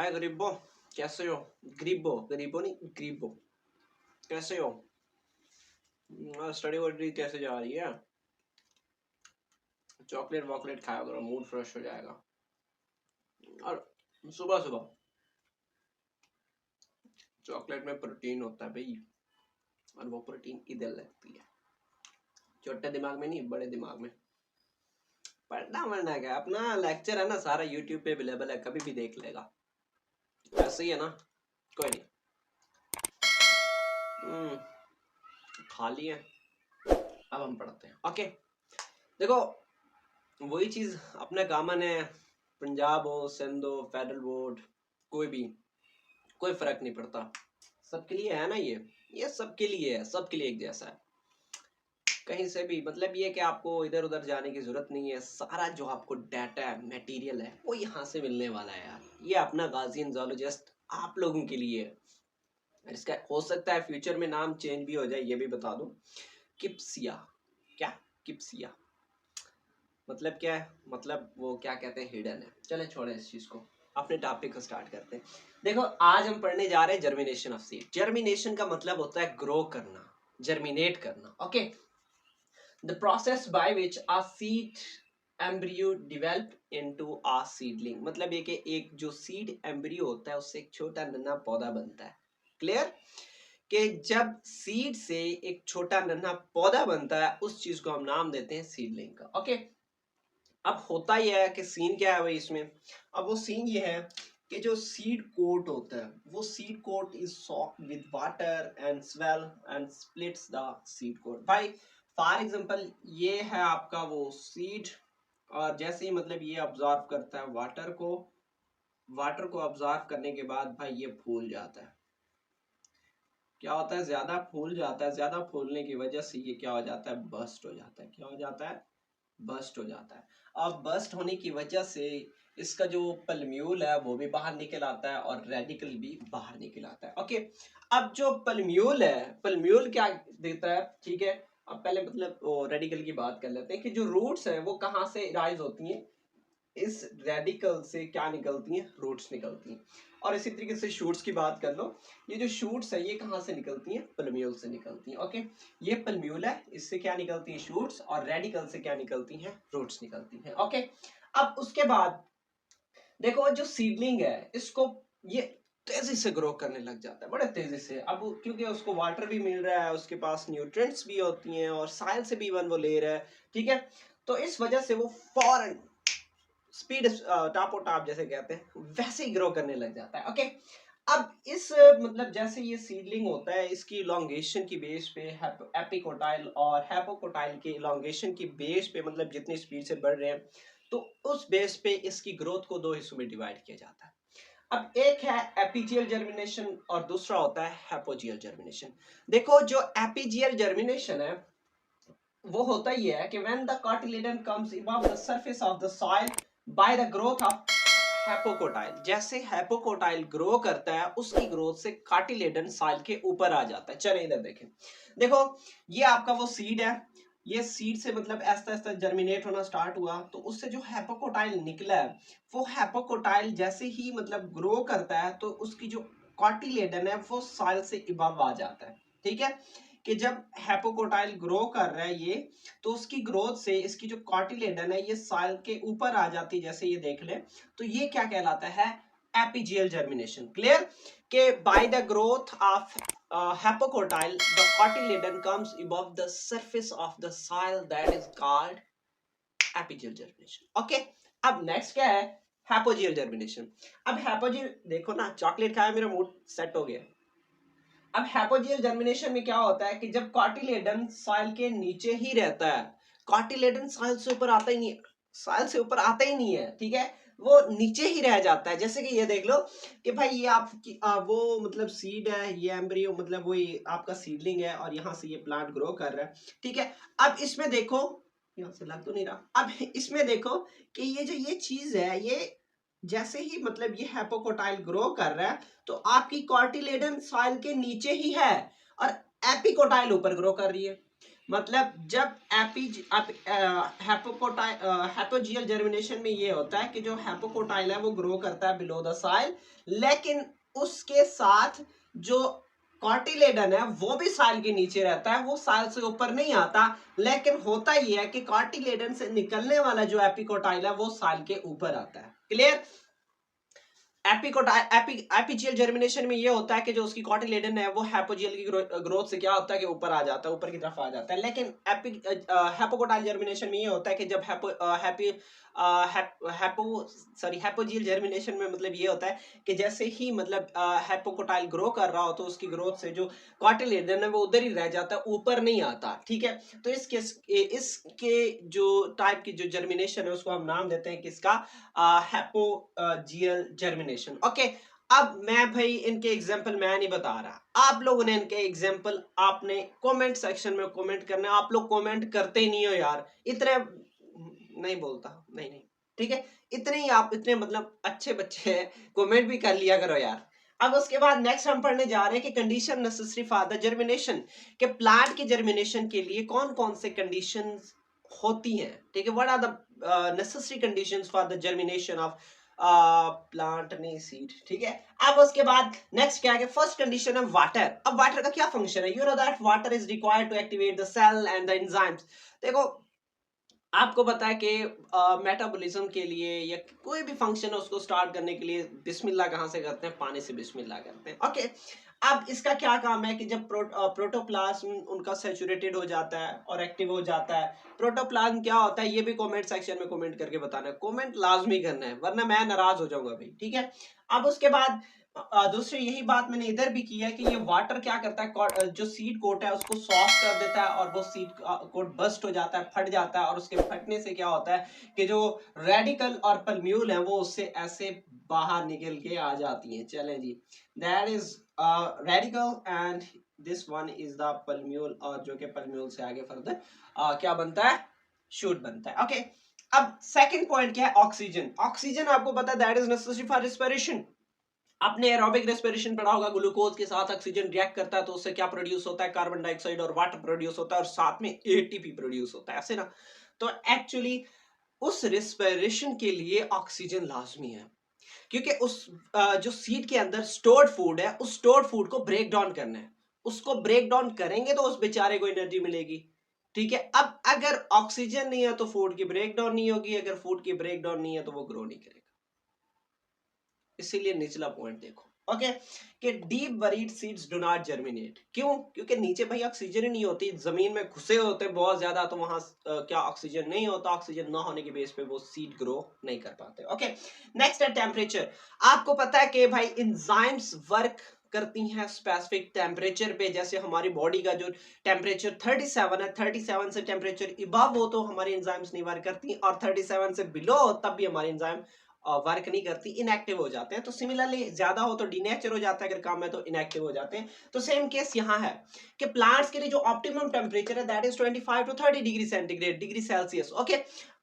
हाय गरीबो, कैसे हो? गरीबो गरीबो नहीं गरीबो, कैसे हो? स्टडी वडी कैसे जा रही है? चॉकलेट वॉकलेट खाया करो, मूड फ्रेश हो जाएगा। और सुबह सुबह चॉकलेट में प्रोटीन होता है भाई, और वो प्रोटीन इधर लगती है, छोटे दिमाग में नहीं, बड़े दिमाग में। पढ़ना वरना क्या, अपना लेक्चर है ना सारा यूट्यूब पे अवेलेबल है, कभी भी देख लेगा। ऐसे ही है ना, कोई नहीं। खा लिए, अब हम पढ़ते हैं। ओके देखो, वही चीज अपने कॉमन है, पंजाब हो, सिंध हो, फेडरल बोर्ड, कोई भी, कोई फर्क नहीं पड़ता, सबके लिए है ना। ये सबके लिए है, सबके लिए एक जैसा है। कहीं से भी मतलब ये कि आपको इधर उधर जाने की जरूरत नहीं है, सारा जो आपको डाटा है, मटेरियल है, वो यहाँ से मिलने वाला है यार। ये अपना गार्जियन जोलॉजिस्ट आप लोगों के लिए है। इसका हो सकता है फ्यूचर में नाम चेंज भी हो जाए, ये भी बता दूं। किप्सिया, क्या किप्सिया मतलब क्या है? मतलब वो क्या कहते हैं, हिडन है। चले छोड़े इस चीज को, अपने टॉपिक को स्टार्ट करते हैं। देखो आज हम पढ़ने जा रहे हैं जर्मिनेशन ऑफ सीड। जर्मिनेशन का मतलब होता है ग्रो करना, जर्मिनेट करना। Okay, the process by which a seed embryo develop into a seedling. मतलब ये कि एक जो सीड एम्ब्रियो होता है उससे एक छोटा नन्हा पौधा बनता है। क्लियर? कि जब सीड से एक छोटा नन्हा पौधा बनता है, उस चीज को हम नाम देते हैं सीडलिंग का। ओके, अब होता ही है कि सीन क्या है भाई इसमें। अब वो सीन ये है कि जो सीड कोट होता है, वो seed coat is soaked with water and swell and splits the seed coat. भाई फॉर एग्जांपल ये है आपका वो सीड, और जैसे ही मतलब ये ऑब्जर्व करता है वाटर को, वाटर को ऑब्जर्व करने के बाद भाई ये फूल जाता है। क्या होता है, ज्यादा फूल जाता है, ज्यादा फूलने की वजह से ये क्या हो जाता है, बस्ट हो जाता है। क्या हो जाता है, बस्ट हो जाता है। अब बस्ट होने की वजह से इसका जो पल्म्यूल है वो भी बाहर निकल आता है, और रेडिकल भी बाहर निकल आता है। ओके, अब जो पल्म्यूल है, पल्म्यूल क्या देता है, ठीक है। अब पहले मतलब रेडिकल की बात कर लेते हैं कि जो रूट्स हैं वो कहाँ से राइज होती हैं। इस रेडिकल से क्या निकलती हैं, रूट्स निकलती हैं। और इसी तरीके से शूट्स की बात कर लो, ये जो शूट्स है ये कहाँ से निकलती हैं, पल्म्यूल से निकलती हैं। ओके, ये पल्म्यूल है, इससे क्या निकलती है, शूट्स, और रेडिकल से क्या निकलती हैं, रूट्स निकलती हैं। ओके, अब उसके बाद देखो जो सीडलिंग है, इसको ये तेजी से ग्रो करने लग जाता है, बड़े तेजी से। अब क्योंकि उसको वाटर भी मिल रहा है, उसके पास न्यूट्रिएंट्स भी होती हैं, और साइल से भी वन वो ले रहा है, ठीक है। तो इस वजह से वो फौरन स्पीड टापो टाप जैसे कहते हैं वैसे ही ग्रो करने लग जाता है। ओके, अब इस मतलब जैसे ये सीडलिंग होता है, इसकी इलोंगेशन की बेस पे एपिकोटाइल और हैपोकोटाइल के इलोंगेशन की बेस पे, मतलब जितनी स्पीड से बढ़ रहे हैं, तो उस बेस पे इसकी ग्रोथ को दो हिस्सों में डिवाइड किया जाता है। अब एक है एपीजियल जर्मिनेशन और दूसरा होता है हैपोजियल जर्मिनेशन। देखो जो एपीजियल जर्मिनेशन है वो होता ही है कि when the cotyledon comes above the surface of the soil by the growth of hypocotyl. जैसे हैपोकोटाइल ग्रो करता है, उसकी ग्रोथ से कार्टिलेडन सॉइल के ऊपर आ जाता है। चलिए इधर देखें, देखो ये आपका वो सीड है, ये सीड से मतलब ऐसा ऐसा जर्मिनेट होना स्टार्ट हुआ, तो उससे जो हैपोकोटाइल निकला है, वो हैपोकोटाइल जैसे ही मतलब ग्रो करता है, तो उसकी जो कार्टिलेडन है वो सॉइल से अबव आ जाता है। ठीक है, कि जब हैपोकोटाइल ग्रो कर रहा है ये, तो उसकी ग्रोथ से इसकी जो कार्टिलेडन है ये सॉइल के ऊपर आ जाती है, जैसे ये देख ले, तो ये क्या कहलाता है, एपीजियल जर्मिनेशन। क्लियर? के bye the growth of hypocotyl the cotyledon comes above the surface of the soil, that is called epigeal germination. Okay, अब नेक्स्ट क्या है, हैपोजियल जर्मिनेशन। अब हैपोजियल देखो ना, चॉकलेट खाया मेरा मूड सेट हो गया। अब हैपोजियल जर्मिनेशन में क्या होता है कि जब कार्टिलेडन सॉइल के नीचे ही रहता है, कार्टिलेडन सॉइल से ऊपर आता ही नहीं है, सॉइल से ऊपर आता ही नहीं है, ठीक है, वो नीचे ही रह जाता है। जैसे कि ये देख लो कि भाई ये आपकी वो मतलब सीड है, ये एम्ब्रियो मतलब वही आपका सीडलिंग है, और यहाँ से ये प्लांट ग्रो कर रहा है, ठीक है। अब इसमें देखो, यहाँ से लग तो नहीं रहा, अब इसमें देखो कि ये जो ये चीज है, ये जैसे ही मतलब ये हैपोकोटाइल ग्रो कर रहा है, तो आपकी कार्टिलेडन सॉइल के नीचे ही है, और एपिकोटाइल ऊपर ग्रो कर रही है। मतलब जब हैपोजियल जर्मिनेशन में ये होता है कि जो हैपोकोटाइल है वो ग्रो करता है बिलो द सॉइल, लेकिन उसके साथ जो कॉटिलेडन है वो भी सॉइल के नीचे रहता है, वो सॉइल से ऊपर नहीं आता। लेकिन होता ये है कि कॉटिलेडन से निकलने वाला जो एपिकोटाइल है वो सॉइल के ऊपर आता है। क्लियर? एपिजियल जर्मिनेशन में ये होता है कि जो उसकी कॉटिलेडन है वो हैपोजियल की ग्रोथ से क्या होता है कि ऊपर आ जाता है, ऊपर की तरफ आ जाता है। लेकिन हैपोकोटाइल जर्मिनेशन में ये होता है कि जब हैपोजियल जर्मिनेशन में मतलब ये होता है कि जैसे ही मतलब हैपोकोटाइल ग्रो कर रहा हो तो उसकी ग्रोथ से जो कॉटिलेडन है वो उधर ही रह जाता है, ऊपर नहीं आता। ठीक है, तो इसके जो टाइप की जो जर्मिनेशन है उसको हम नाम देते हैं किसका, हैपोजियल जर्मिनेशन। ओके, अब मैं भाई इनके एग्जांपल मैं नहीं बता रहा, आप लोगों ने इनके एग्जांपल आपने कमेंट सेक्शन में कमेंट करना है। आप लोग कमेंट करते ही नहीं हो यार, इतने नहीं बोलता, नहीं नहीं ठीक है, इतने ही आप इतने मतलब अच्छे बच्चे हैं, कमेंट भी कर लिया करो यार। अब उसके बाद नेक्स्ट हम पढ़ने जा रहे हैं कि condition necessary for the germination, के प्लांट के जर्मिनेशन के लिए कौन कौन से कंडीशंस होती हैं। ठीक है, what are the necessary conditions for the germination of plant नहीं सीड। ठीक है, अब उसके बाद नेक्स्ट क्या है, फर्स्ट कंडीशन है वाटर। अब वाटर का क्या फंक्शन है, you know that water is required to activate the cell and the enzymes. देखो आपको पता है कि मेटाबॉलिज्म के लिए या कोई भी फंक्शन है उसको स्टार्ट करने के लिए बिस्मिल्लाह कहाँ से करते हैं, पानी से बिस्मिल्लाह करते हैं। ओके, अब इसका क्या काम है कि जब प्रोटोप्लाज्म उनका सैचुरेटेड हो जाता है और एक्टिव हो जाता है, प्रोटोप्लाज्म क्या होता है ये भी कमेंट सेक्शन में कमेंट करके बताना है, कमेंट लाजमी करना है वरना मैं नाराज हो जाऊंगा भाई। ठीक है, अब उसके बाद दूसरी यही बात मैंने इधर भी की है कि ये वाटर क्या करता है, जो सीड कोट है उसको सॉफ्ट कर देता है और वो सीड कोट बस्ट हो जाता है, फट जाता है, और उसके फटने से क्या होता है कि जो रेडिकल और पल्म्यूल है वो उससे ऐसे बाहर निकल के आ जाती हैं। चलें जी, that is radical and this one is the plumule, और जो कि पल्म्यूल से आगे फर्दर क्या बनता है, शूट बनता है। ओके, अब सेकंड पॉइंट क्या है, ऑक्सीजन। ऑक्सीजन आपको पता है that is necessary for respiration. आपने एरोबिक रेस्पिरेशन पढ़ा होगा, ग्लूकोज के साथ ऑक्सीजन रिएक्ट करता है तो उससे क्या प्रोड्यूस होता है, कार्बन डाइऑक्साइड और वाटर प्रोड्यूस होता है, और साथ में एटीपी प्रोड्यूस होता है, ऐसे ना। तो एक्चुअली उस रेस्पिरेशन के लिए ऑक्सीजन लाजमी है, क्योंकि उस जो सीड के अंदर स्टोर्ड फूड है उस स्टोर्ड फूड को ब्रेक डाउन करना है, उसको ब्रेक डाउन करेंगे तो उस बेचारे को एनर्जी मिलेगी। ठीक है, अब अगर ऑक्सीजन नहीं है तो फूड की ब्रेक डाउन नहीं होगी, अगर फूड की ब्रेक डाउन नहीं है तो वो ग्रो नहीं करेगा। इसीलिए निचला पॉइंट देखो। ओके, कि deep buried seeds do not germinate. क्यों? क्योंकि नीचे भाई ऑक्सीजन ही नहीं होती, जमीन में घुसे होते हैं बहुत ज्यादा, तो वहां क्या ऑक्सीजन नहीं होता, ऑक्सीजन ना होने की बेस पे वो सीड ग्रो नहीं कर पाते। ओके, नेक्स्ट है टेम्परेचर। आपको पता है कि भाई एंजाइम्स वर्क करती हैं स्पेसिफिक टेम्परेचर पे, जैसे हमारी बॉडी का जो टेम्परेचर 37 है, 37 से टेम्परेचर इबव हो तो हमारी एंजाइम्स नहीं वर्क करती, और 37 से बिलो हो तब भी हमारी एंजाइम वर्क नहीं करती, इनएक्टिव हो जाते हैं। तो सिमिलरली ज्यादा हो तो डीनेचर हो जाता है, अगर कम है तो इनएक्टिव हो जाते हैं। तो सेम केस यहाँ है कि प्लांट्स के लिए जो ऑप्टिमम टेम्परेचर है that is 25 to 30 degree centigrade, degree celsius. Okay,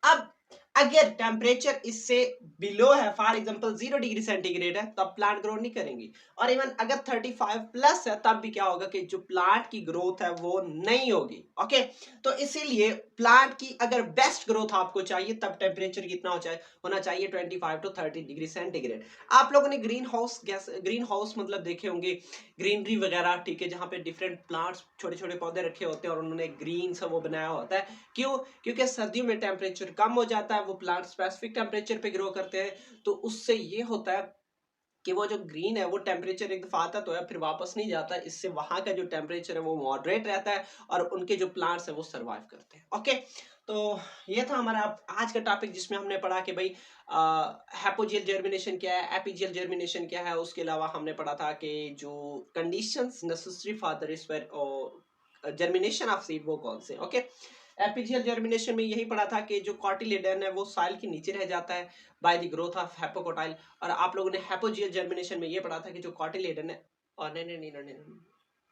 अब अगर टेम्परेचर इससे बिलो है, फॉर एग्जांपल 0 डिग्री सेंटीग्रेड है, तब प्लांट ग्रो नहीं करेंगी। और इवन अगर 35 प्लस है तब भी क्या होगा कि जो प्लांट की ग्रोथ है वो नहीं होगी। ओके, तो इसीलिए प्लांट की अगर बेस्ट ग्रोथ आपको चाहिए तब टेम्परेचर कितना होना चाहिए 25 टू 30 डिग्री सेंटीग्रेड। आप लोगों ने green house gas, green house मतलब देखे होंगे, ग्रीनरी वगैरह, ठीक है, जहाँ पे डिफरेंट प्लांट्स, छोटे छोटे पौधे रखे होते हैं और उन्होंने ग्रीन सा वो बनाया होता है। क्यों? क्योंकि सर्दियों में टेम्परेचर कम हो जाता है, वो प्लांट स्पेसिफिक टेम्परेचर पे ग्रो करते हैं, तो उससे ये होता है कि वो जो ग्रीन है वो टेम्परेचर एक दफा आता तो है फिर वापस नहीं जाता, इससे वहां का जो टेम्परेचर है वो मॉडरेट रहता है और उनके जो प्लांट्स है वो सरवाइव करते हैं। ओके, तो ये था हमारा आज का टॉपिक जिसमें हमने पढ़ा कि भाई हैपोजियल जर्मिनेशन क्या है, एपिजियल जर्मिनेशन क्या है। उसके अलावा हमने पढ़ा था कि जो conditions necessary for the germination of seed वो कौन से। ओके, एपिजियल जर्मिनेशन में यही पढ़ा था कि जो कॉटिलेडन है वो सॉइल के नीचे रह जाता है बाय द ग्रोथ ऑफ हैपोकोटाइल, और आप लोगों ने हैपोजियल जर्मिनेशन में ये पढ़ा था कि जो कॉटिलेडन है, और नहीं नहीं नहीं नहीं, नहीं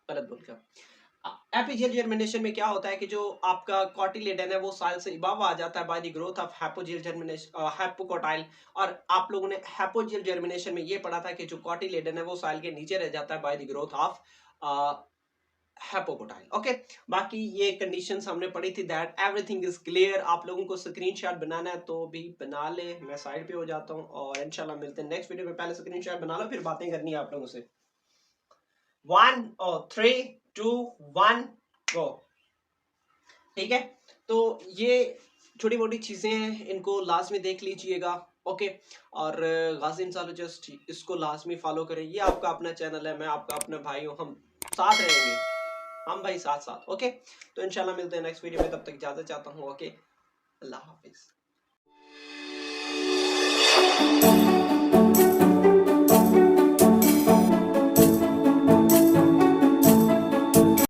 गलत बोल गया। एपिजियल जर्मिनेशन में क्या होता है कि जो आपका कॉटिलेडन है वो सॉइल से इबाव आ जाता है by the growth of hypogeal germination, hypocotyl. और आप लोगों ने हैपोजियल जर्मिनेशन में ये पढ़ा था कि जो कॉटिलेडन है वो सॉइल के नीचे रह जाता है by the growth of hypocotyl. Okay, बाकी ये कंडीशंस हमने पढ़ी थी, दैट एवरीथिंग इज क्लियर। आप लोगों को स्क्रीनशॉट बनाना है तो भी बना ले, मैं साइड पे हो जाता हूँ और इंशाल्लाह मिलते हैं नेक्स्ट वीडियो में। पहले स्क्रीनशॉट बना लो, फिर बातें करनी है आप लोगों से। 1 और 3 2 1 गो। ठीक है, तो ये छोटी मोटी चीजें हैं, इनको लाजमी देख लीजिएगा। ओके, और गाजी इंसालॉजिस्ट इसको लाजमी फॉलो करें। ये आपका अपना चैनल है, मैं आपका अपना भाई हूँ, हम साथ रहेंगे, हम भाई साथ साथ। ओके, तो इंशाल्लाह मिलते हैं नेक्स्ट वीडियो में, तब तक इजाजत चाहता हूँ। ओके, अल्लाह हाफिज।